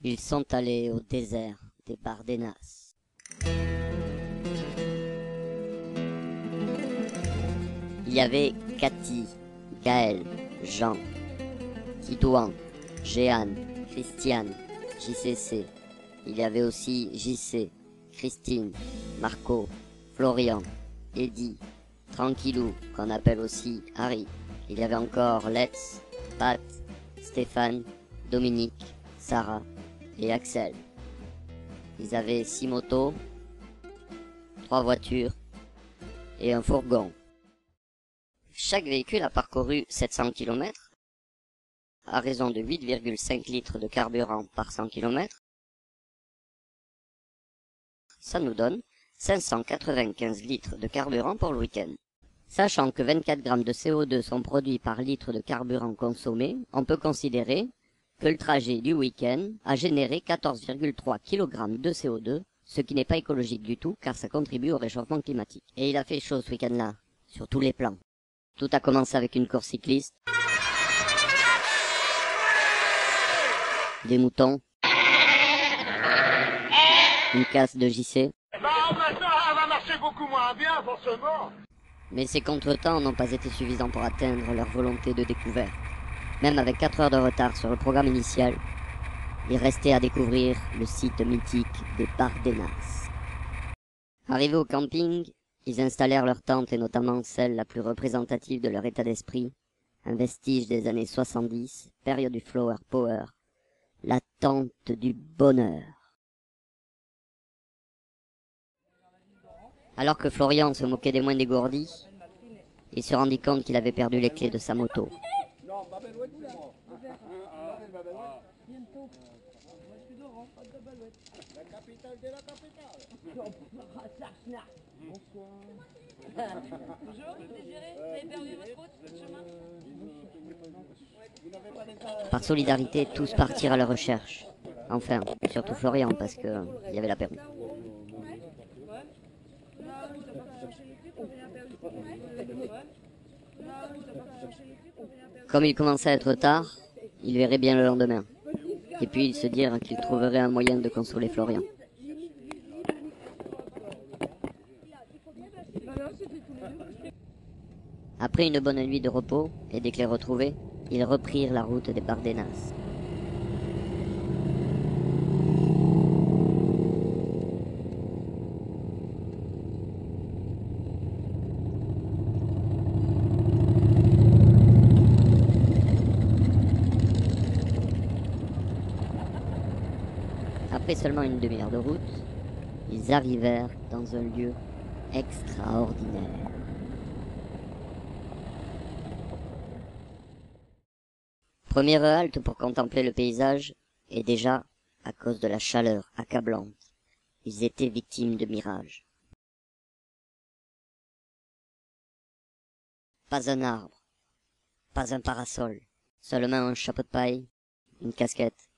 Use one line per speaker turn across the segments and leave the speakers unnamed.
Ils sont allés au désert des Bardenas. Il y avait Cathy, Gaël, Jean, Tidouan, Jeanne, Christiane, JCC. Il y avait aussi JC, Christine, Marco, Florian, Eddie, Tranquillou, qu'on appelle aussi Harry. Il y avait encore Let's, Pat, Stéphane, Dominique, Sarah et Axel. Ils avaient 6 motos, 3 voitures et un fourgon. Chaque véhicule a parcouru 700 km à raison de 8,5 litres de carburant par 100 km. Ça nous donne 595 litres de carburant pour le week-end. Sachant que 24 grammes de CO2 sont produits par litre de carburant consommé, on peut considérer que le trajet du week-end a généré 14,3 kg de CO2, ce qui n'est pas écologique du tout car ça contribue au réchauffement climatique. Et il a fait chaud ce week-end-là, sur tous les plans. Tout a commencé avec une course cycliste, des moutons, une casse de JC.
Maintenant, elle va marcher beaucoup moins bien, forcément.
Mais ces contretemps n'ont pas été suffisants pour atteindre leur volonté de découverte. Même avec 4 heures de retard sur le programme initial, il restait à découvrir le site mythique des Bardenas. Arrivés au camping, ils installèrent leur tente et notamment celle la plus représentative de leur état d'esprit, un vestige des années 70, période du Flower Power, la tente du bonheur. Alors que Florian se moquait des moins dégourdis, il se rendit compte qu'il avait perdu les clés de sa moto. Par solidarité, tous partirent à la recherche. Enfin, surtout Florian, parce que il y avait l'apéro. Comme il commençait à être tard, il verrait bien le lendemain. Et puis se dire qu'il trouverait un moyen de consoler Florian. Après une bonne nuit de repos et des clés retrouvées, ils reprirent la route des Bardenas. Après seulement une demi-heure de route, ils arrivèrent dans un lieu extraordinaire. Première halte pour contempler le paysage, et déjà, à cause de la chaleur accablante, ils étaient victimes de mirages. Pas un arbre, pas un parasol, seulement un chapeau de paille, une casquette,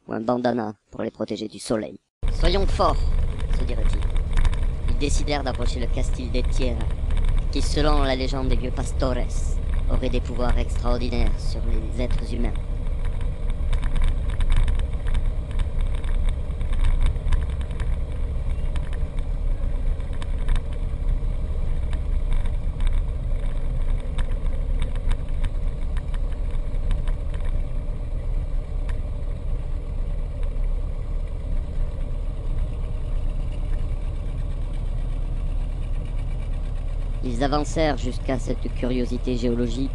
ou un bandana pour les protéger du soleil. Soyons forts, se dirait-il. Ils décidèrent d'approcher le Castil de Tierra, qui, selon la légende des vieux pastores, aurait des pouvoirs extraordinaires sur les êtres humains. Ils avancèrent jusqu'à cette curiosité géologique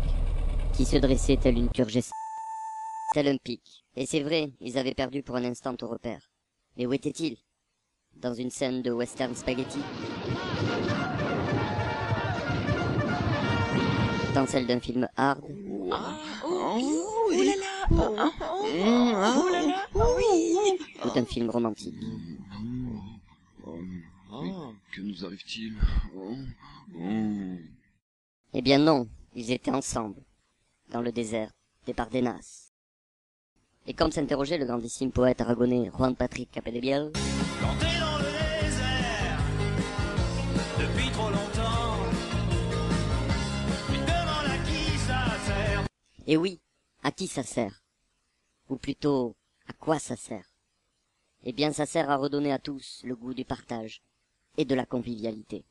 qui se dressait telle une turgescence, tel un pic. Et c'est vrai, ils avaient perdu pour un instant au repère. Mais où étaient-ils? Dans une scène de western spaghetti? Dans celle d'un film hard? Ou d'un film romantique?
Que nous arrive-t-il?
Eh bien non, ils étaient ensemble, dans le désert des Bardenas. Et comme s'interrogeait le grandissime poète aragonais Juan Patrick Capdevielle,
Quand t'es dans le désert, depuis trop longtemps, tu te demandes à qui ça sert.
et oui, à qui ça sert? Ou plutôt, À quoi ça sert? Eh bien, ça sert à redonner à tous le goût du partage et de la convivialité.